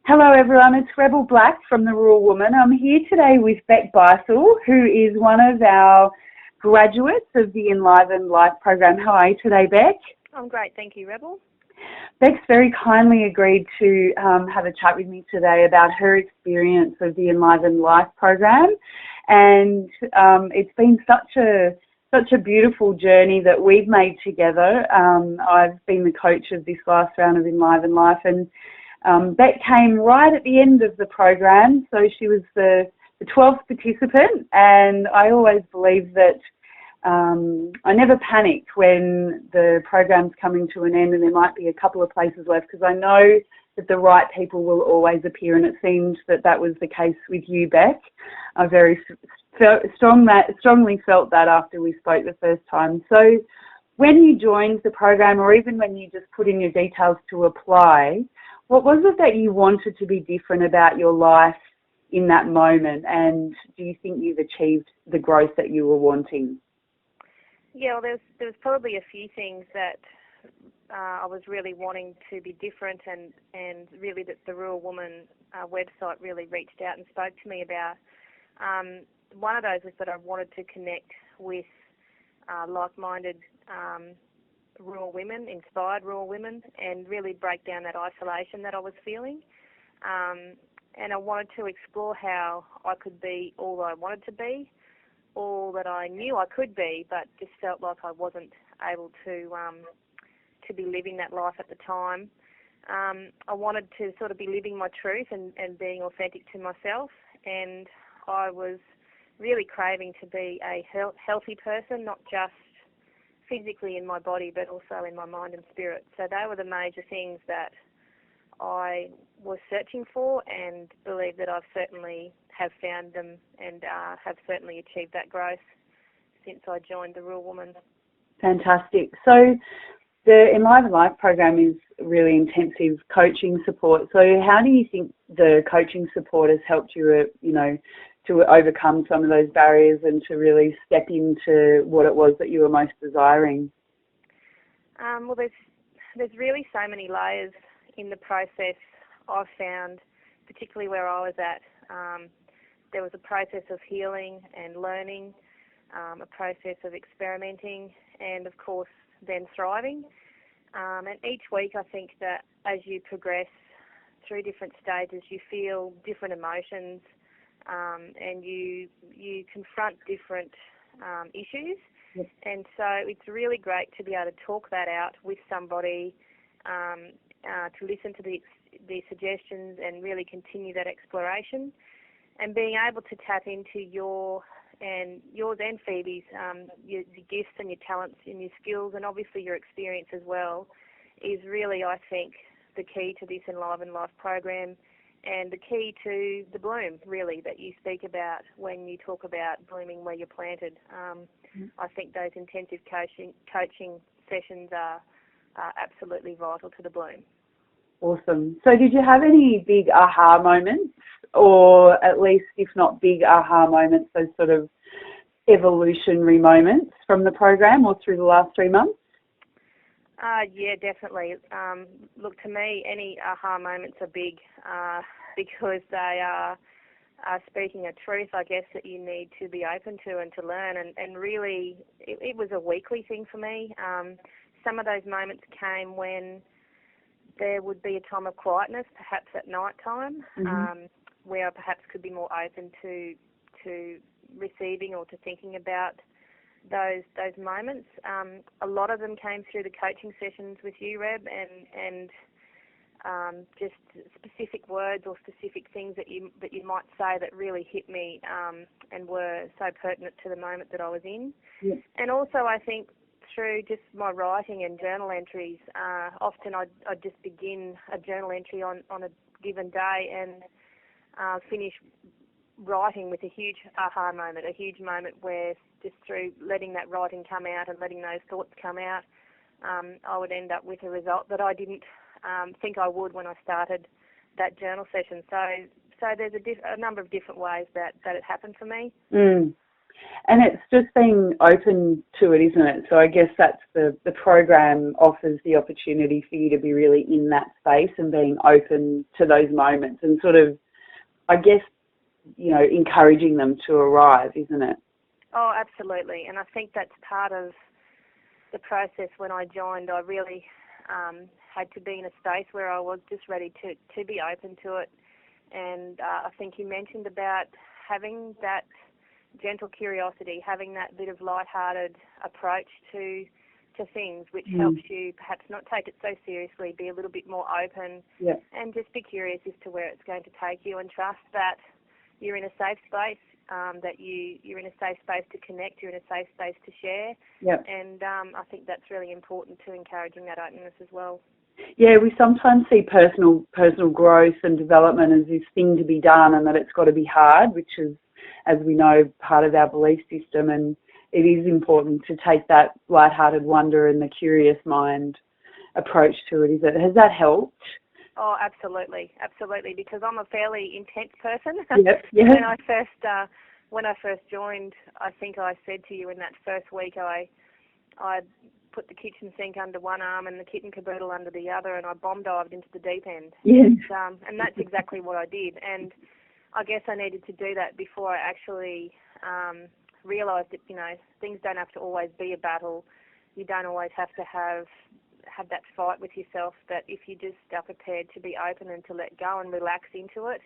Hello everyone, it's Rebel Black from The Rural Woman. I'm here today with Beissel, who is one of our graduates of the Enlivened Life program. How are you today, Beck? I'm great, thank you, Rebel. Beck's very kindly agreed to have a chat with me today about her experience of the Enlivened Life program, and it's been such a beautiful journey that we've made together. I've been the coach of this last round of Enlivened Life, and Beck came right at the end of the program, so she was the 12th participant, and I always believe that I never panic when the program's coming to an end and there might be a couple of places left, because I know that the right people will always appear, and it seemed that that was the case with you, Beck. I very strongly felt that after we spoke the first time. So when you joined the program, or even when you just put in your details to apply, what was it that you wanted to be different about your life in that moment, and do you think you've achieved the growth that you were wanting? Yeah, well, there was probably a few things that I was really wanting to be different, and really that the Rural Woman website really reached out and spoke to me about. One of those was that I wanted to connect with like-minded rural women, inspired rural women, and really break down that isolation that I was feeling. And I wanted to explore how I could be all that I wanted to be, all that I knew I could be, but just felt like I wasn't able to be living that life at the time. I wanted to sort of be living my truth and being authentic to myself, and I was really craving to be a healthy person, not just physically in my body, but also in my mind and spirit. So they were the major things that I was searching for, and believe that I've certainly have found them, and have certainly achieved that growth since I joined the Rural Woman. Fantastic. So the Enlivened Life program is really intensive coaching support. So how do you think the coaching support has helped you, to overcome some of those barriers and to really step into what it was that you were most desiring? Well, there's really so many layers in the process I've found, particularly where I was at. There was a process of healing and learning, a process of experimenting, and of course then thriving. And each week I think that as you progress through different stages, you feel different emotions, and you confront different issues. Yes. And so it's really great to be able to talk that out with somebody, to listen to the suggestions and really continue that exploration, and being able to tap into yours and Phoebe's, your gifts and your talents and your skills, and obviously your experience as well, is really, I think, the key to this Enlivened Life program, and the key to the bloom, really, that you speak about when you talk about blooming where you're planted. I think those intensive coaching sessions are absolutely vital to the bloom. Awesome. So did you have any big aha moments, or at least, if not big aha moments, those sort of evolutionary moments from the program or through the last 3 months? Yeah, definitely. Look, to me, any aha moments are big because they are speaking a truth, I guess, that you need to be open to and to learn. And really, it was a weekly thing for me. Some of those moments came when there would be a time of quietness, perhaps at night time, where I perhaps could be more open to receiving or to thinking about those moments. A lot of them came through the coaching sessions with you, Reb, and just specific words or specific things that you might say that really hit me, and were so pertinent to the moment that I was in. Yeah. And also, I think through just my writing and journal entries, often I'd just begin a journal entry on a given day and finish writing with a huge aha moment, a huge moment where just through letting that writing come out and letting those thoughts come out, I would end up with a result that I didn't think I would when I started that journal session. So there's a number of different ways that it happened for me. And it's just being open to it, isn't it? So I guess that's the program offers the opportunity for you to be really in that space and being open to those moments and sort of, I guess, encouraging them to arrive, isn't it? Oh, absolutely. And I think that's part of the process. When I joined, I really had to be in a space where I was just ready to be open to it. And I think you mentioned about having that gentle curiosity, having that bit of light-hearted approach to things, which helps you perhaps not take it so seriously, be a little bit more open, and just be curious as to where it's going to take you, and trust that you're in a safe space, that you're in a safe space to connect, you're in a safe space to share. And I think that's really important to encouraging that openness as well. Yeah, we sometimes see personal growth and development as this thing to be done and that it's got to be hard, which is, as we know, part of our belief system. And it is important to take that lighthearted wonder and the curious mind approach to it. Has that helped? Oh, absolutely, because I'm a fairly intense person. When I first joined, I think I said to you in that first week, I put the kitchen sink under one arm and the kitten caboodle under the other, and I bomb dived into the deep end. Yes. And that's exactly what I did. And I guess I needed to do that before I actually realised that, things don't have to always be a battle. You don't always have to have that fight with yourself, that if you just are prepared to be open and to let go and relax into it,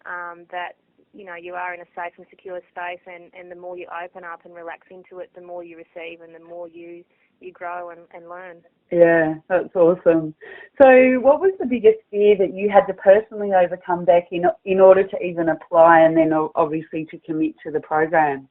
that, you are in a safe and secure space, and the more you open up and relax into it, the more you receive and the more you grow and learn. Yeah, that's awesome. So what was the biggest fear that you had to personally overcome back in order to even apply and then obviously to commit to the program?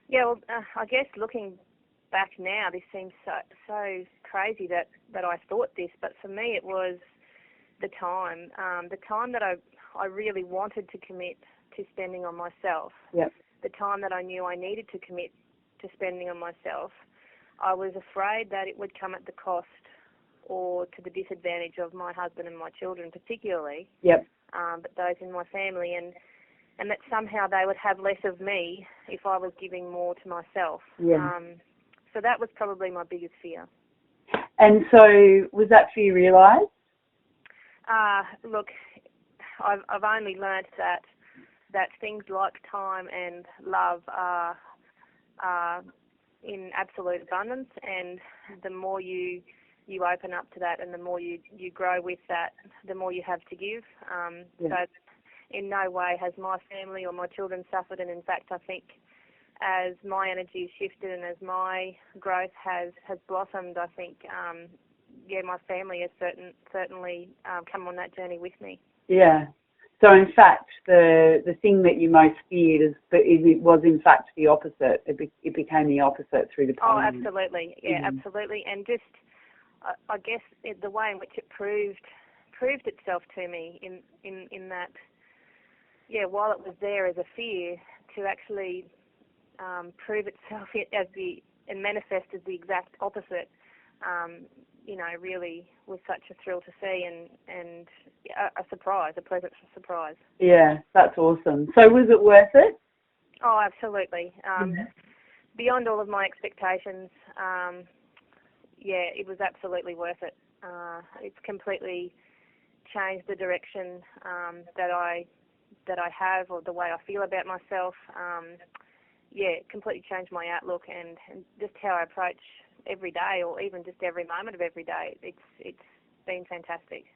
Yeah, well, I guess looking back now, this seems so crazy that I thought this, but for me it was the time that I really wanted to commit to spending on myself. The time that I knew I needed to commit to spending on myself. I was afraid that it would come at the cost or to the disadvantage of my husband and my children particularly, but those in my family, and that somehow they would have less of me if I was giving more to myself. So that was probably my biggest fear. And so was that fear realised? Look, I've only learnt that things like time and love are in absolute abundance, and the more you open up to that and the more you grow with that, the more you have to give. So in no way has my family or my children suffered, and in fact I think as my energy has shifted and as my growth has blossomed, I think my family has certainly come on that journey with me. Yeah. So in fact, the thing that you most feared it was in fact the opposite. It became the opposite through the time. Oh, absolutely. Yeah, absolutely. And just, I guess, the way in which it proved itself to me in that, while it was there as a fear, to actually prove itself and manifest as the exact opposite, really was such a thrill to see and a pleasant surprise. Yeah, that's awesome. So was it worth it? Oh, absolutely. Beyond all of my expectations, it was absolutely worth it. It's completely changed the direction that I have, or the way I feel about myself. It completely changed my outlook and just how I approach every day, or even just every moment of every day. It's been fantastic.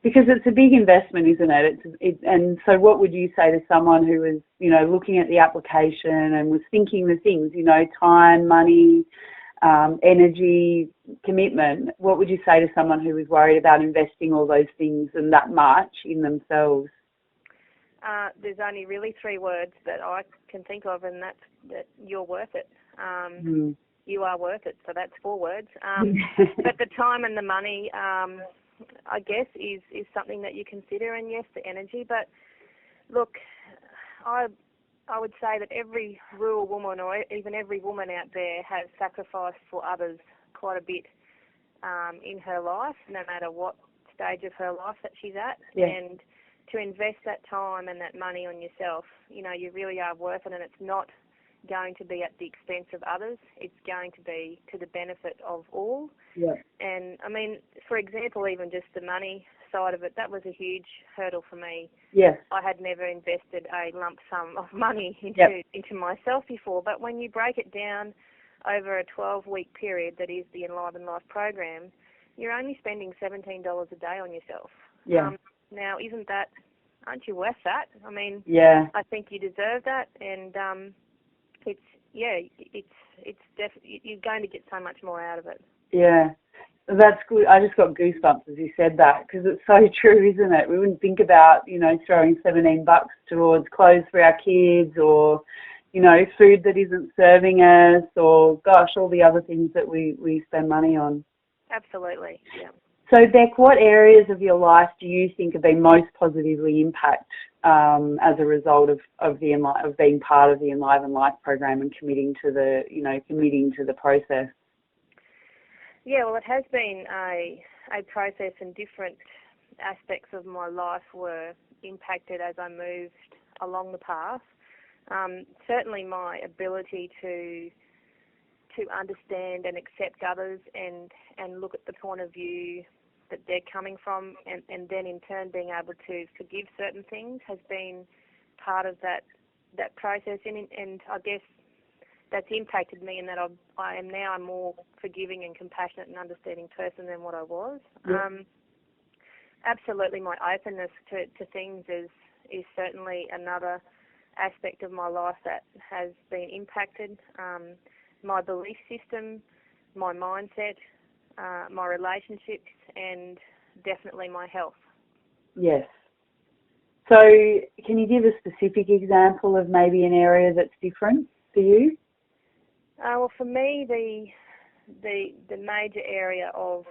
Because it's a big investment, isn't it? And so what would you say to someone who was, looking at the application and was thinking the things, time, money, energy, commitment? What would you say to someone who was worried about investing all those things and that much in themselves? There's only really 3 words that I can think of, and that's that you're worth it. You are worth it. So that's 4 words. But the time and the money, I guess, is something that you consider, and yes, the energy. But look, I would say that every rural woman, or even every woman out there, has sacrificed for others quite a bit in her life, no matter what stage of her life that she's at. And to invest that time and that money on yourself, you really are worth it, and it's not going to be at the expense of others. It's going to be to the benefit of all. Yeah. And, I mean, for example, even just the money side of it, that was a huge hurdle for me. Yes. I had never invested a lump sum of money into myself before, but when you break it down over a 12-week period that is the Enlivened Life program, you're only spending $17 a day on yourself. Yeah. Now, aren't you worth that? I mean, yeah. I think you deserve that, and you're going to get so much more out of it. Yeah. That's good. I just got goosebumps as you said that, because it's so true, isn't it? We wouldn't think about, throwing $17 towards clothes for our kids, or, food that isn't serving us, or, gosh, all the other things that we spend money on. Absolutely, yeah. So, Beck, what areas of your life do you think have been most positively impacted as a result of being part of the Enlivened Life program and committing to the process? Yeah, well, it has been a process, and different aspects of my life were impacted as I moved along the path. Certainly my ability to understand and accept others and look at the point of view that they're coming from, and then in turn being able to forgive certain things has been part of that process, and I guess that's impacted me in that I am now a more forgiving and compassionate and understanding person than what I was. Yeah. Absolutely, my openness to things is certainly another aspect of my life that has been impacted. My belief system, my mindset, my relationships, and definitely my health. Yes. So can you give a specific example of maybe an area that's different for you? Well, for me, the major area of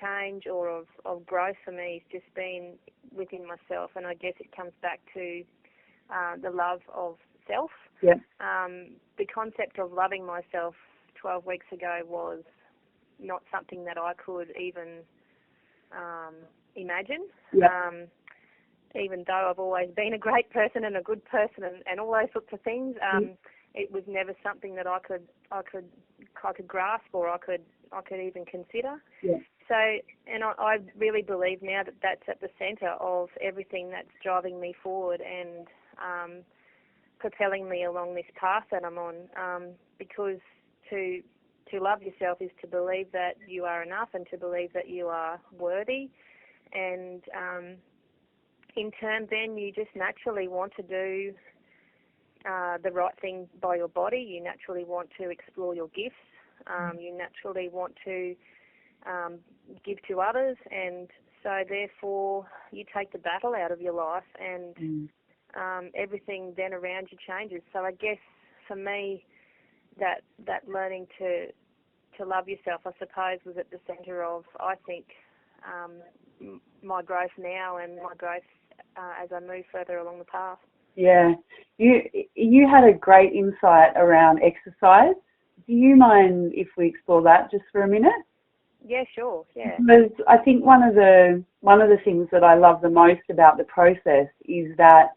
change or of growth for me has just been within myself, and I guess it comes back to the love of self. Yeah. The concept of loving myself 12 weeks ago was not something that I could even imagine. Yeah. Even though I've always been a great person and a good person and all those sorts of things, it was never something that I could grasp or I could even consider. Yeah. So, and I really believe now that that's at the centre of everything that's driving me forward and propelling me along this path that I'm on. Because to love yourself is to believe that you are enough and to believe that you are worthy, and in turn, then you just naturally want to do the right thing by your body. You naturally want to explore your gifts. You naturally want to give to others, and so therefore you take the battle out of your life, and everything then around you changes. So I guess for me, that learning to love yourself, I suppose, was at the centre of, I think, my growth now and my growth as I move further along the path. Yeah. You had a great insight around exercise. Do you mind if we explore that just for a minute? Yeah, sure. Yeah. Because I think one of the things that I love the most about the process is that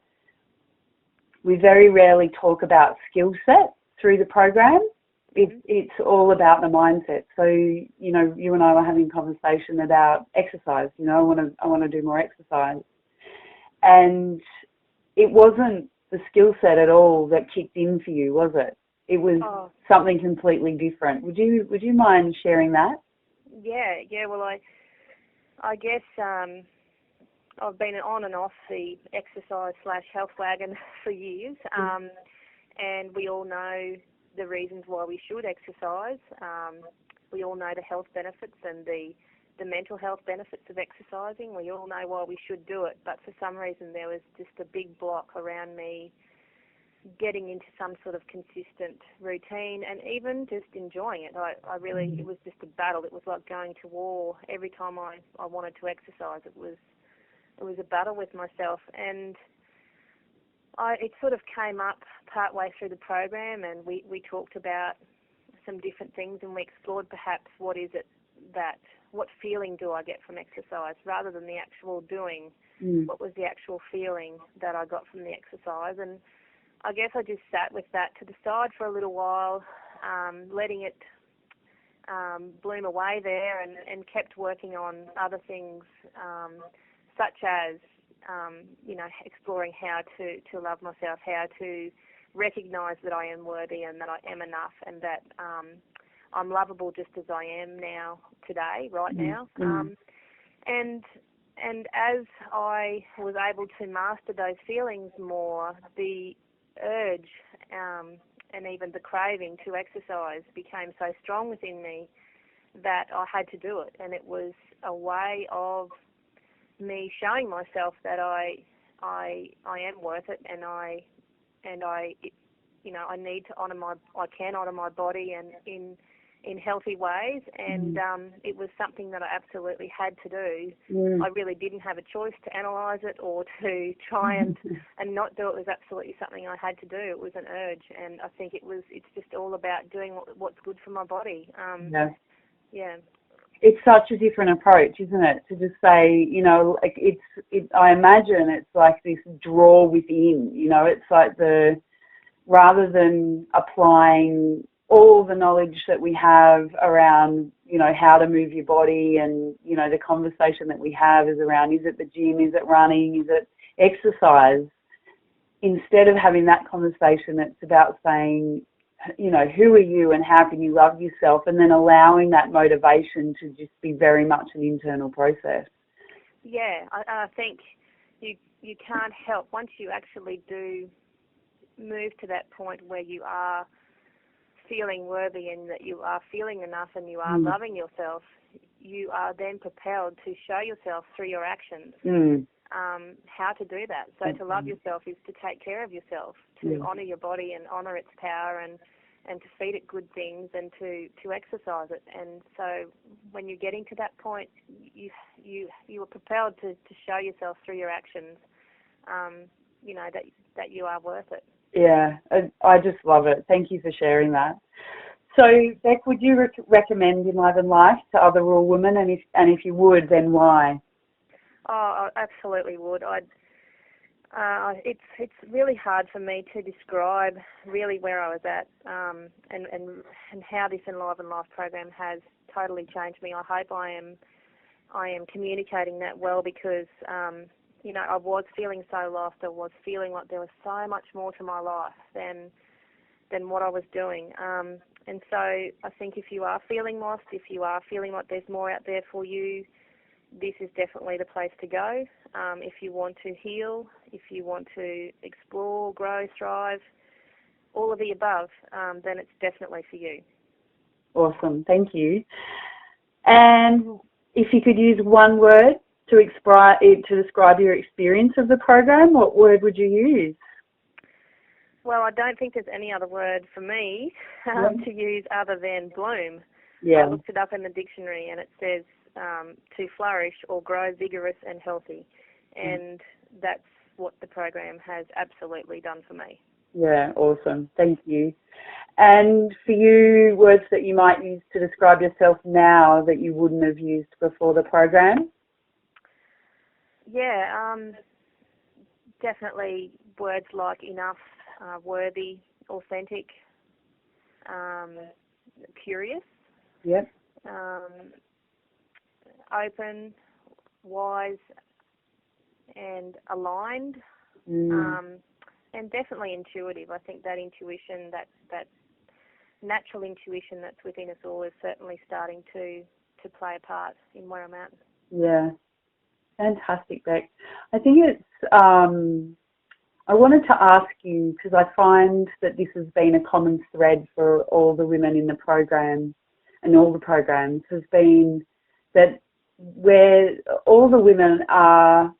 we very rarely talk about skill set through the program. It's all about the mindset. So, you and I were having a conversation about exercise. I want to do more exercise. And it wasn't the skill set at all that kicked in for you, was it? It was something completely different. Would you mind sharing that? Yeah. Well, I guess I've been on and off the exercise/health wagon for years, and we all know the reasons why we should exercise. We all know the health benefits and the mental health benefits of exercising. We all know why we should do it, but for some reason there was just a big block around me getting into some sort of consistent routine and even just enjoying it. I really, it was just a battle. It was like going to war. Every time I wanted to exercise, it was a battle with myself, and it sort of came up partway through the program, and we talked about some different things, and we explored perhaps what feeling do I get from exercise rather than the actual doing. What was the actual feeling that I got from the exercise? And I guess I just sat with that to the side for a little while, letting it bloom away there, and kept working on other things, such as, exploring how to love myself, how to recognise that I am worthy and that I am enough, and that I'm lovable just as I am now, today, right now. And as I was able to master those feelings more, the urge and even the craving to exercise became so strong within me that I had to do it. And it was a way of me showing myself that I am worth it, and I need to I can honour my body, and in healthy ways, and it was something that I absolutely had to do. I really didn't have a choice to analyse it or to try and not do it. It was absolutely something I had to do. It was an urge, and I think it's just all about doing what's good for my body. Yeah. It's such a different approach, isn't it? To just say, I imagine it's like this draw within, it's like rather than applying all the knowledge that we have around, how to move your body, and, the conversation that we have is around, is it the gym, is it running, is it exercise? Instead of having that conversation, it's about saying, who are you and how can you love yourself, and then allowing that motivation to just be very much an internal process. Yeah, I think you can't help, once you actually do move to that point where you are feeling worthy and that you are feeling enough and you are loving yourself, you are then propelled to show yourself through your actions how to do that. So to love yourself is to take care of yourself, to honour your body and honour its power, and to feed it good things, and to exercise it. And so when you're getting to that point, you are propelled to show yourself through your actions, that you are worth it. Yeah, I just love it. Thank you for sharing that. So, Beck, would you recommend Enlivened Life to other rural women, and if you would, then why? Oh, I absolutely would. It's really hard for me to describe really where I was at, and how this Enlivened Life program has totally changed me. I hope I am communicating that well, because I was feeling so lost. I was feeling like there was so much more to my life than what I was doing. And so I think if you are feeling lost, if you are feeling like there's more out there for you, this is definitely the place to go. If you want to heal, if you want to explore, grow, thrive, all of the above, then it's definitely for you. Awesome. Thank you. And if you could use one word to describe your experience of the program, what word would you use? Well, I don't think there's any other word for me to use other than bloom. Yeah. I looked it up in the dictionary, and it says to flourish or grow vigorous and healthy. And that's what the program has absolutely done for me. Yeah, awesome. Thank you. And for you, words that you might use to describe yourself now that you wouldn't have used before the program? Yeah, definitely words like enough, worthy, authentic, curious, Yep. open, wise, and aligned, and definitely intuitive. I think that intuition, that natural intuition that's within us all, is certainly starting to play a part in where I'm at. Yeah. Fantastic, Beck. I think it's, I wanted to ask you, because I find that this has been a common thread for all the women in the program and all the programs, has been that where all the women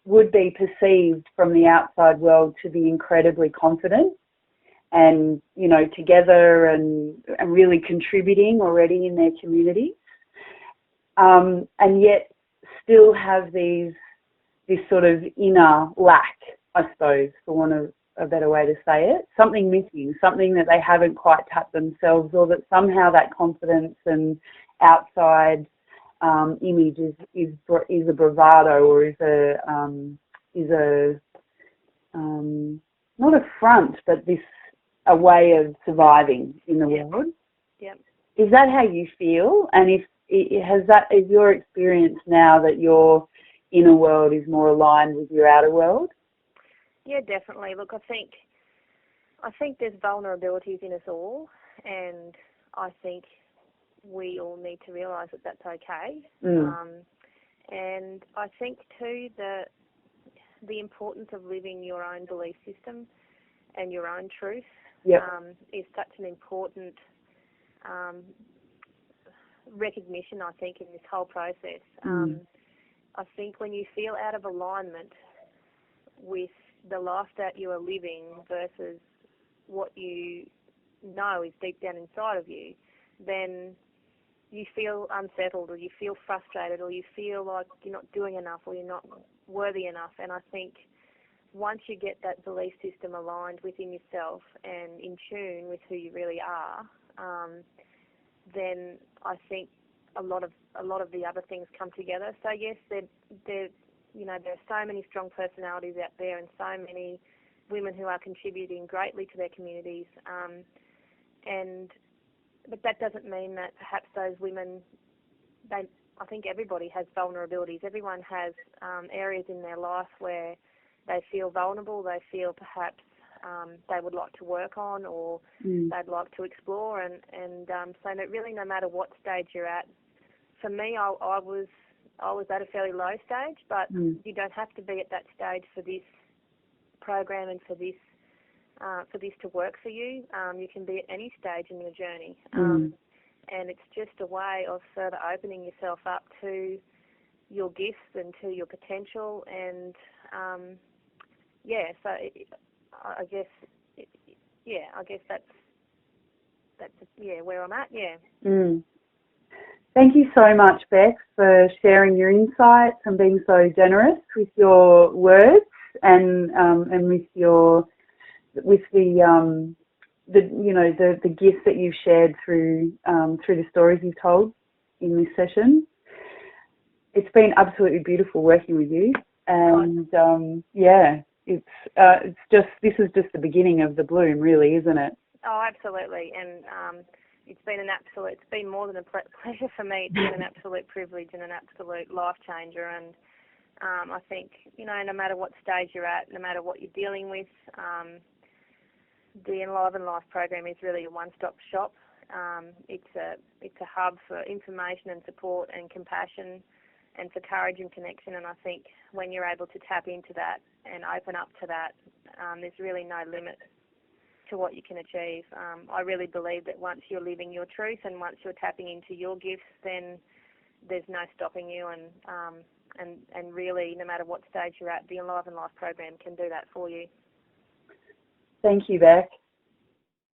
would be perceived from the outside world to be incredibly confident and, together and really contributing already in their communities, and yet still have this sort of inner lack, I suppose, for want of a better way to say it, something missing, something that they haven't quite tapped themselves, or that somehow that confidence and outside image is a bravado, or is a not a front, but a way of surviving in the world. Yep. Is that how you feel? And is your experience now that your inner world is more aligned with your outer world? Yeah, definitely. Look, I think there's vulnerabilities in us all, and I think we all need to realise that that's okay. And I think too that the importance of living your own belief system and your own truth is such an important recognition, I think, in this whole process. I think when you feel out of alignment with the life that you are living versus what you know is deep down inside of you, then you feel unsettled, or you feel frustrated, or you feel like you're not doing enough, or you're not worthy enough. And I think once you get that belief system aligned within yourself and in tune with who you really are, then I think a lot of the other things come together. So yes, there are so many strong personalities out there, and so many women who are contributing greatly to their communities. But that doesn't mean that perhaps those women, I think everybody has vulnerabilities. Everyone has areas in their life where they feel vulnerable, they feel perhaps they would like to work on, or they'd like to explore. And so that really, no matter what stage you're at, for me, I was at a fairly low stage, but you don't have to be at that stage for this program and for this to work for you. You can be at any stage in your journey, and it's just a way of further opening yourself up to your gifts and to your potential. And I guess that's where I'm at. Yeah. Thank you so much, Beth, for sharing your insights and being so generous with your words and with the gifts that you've shared through the stories you've told in this session. It's been absolutely beautiful working with you, and this is just the beginning of the bloom, really, isn't it? Oh, absolutely, and it's been more than a pleasure for me. It's been an absolute privilege and an absolute life changer. And I think, no matter what stage you're at, no matter what you're dealing with, the Enlivened Life program is really a one-stop shop. It's a hub for information and support and compassion and for courage and connection. And I think when you're able to tap into that and open up to that, there's really no limit to what you can achieve. I really believe that once you're living your truth and once you're tapping into your gifts, then there's no stopping you. And really, no matter what stage you're at, the Enlivened Life program can do that for you. Thank you, Beck.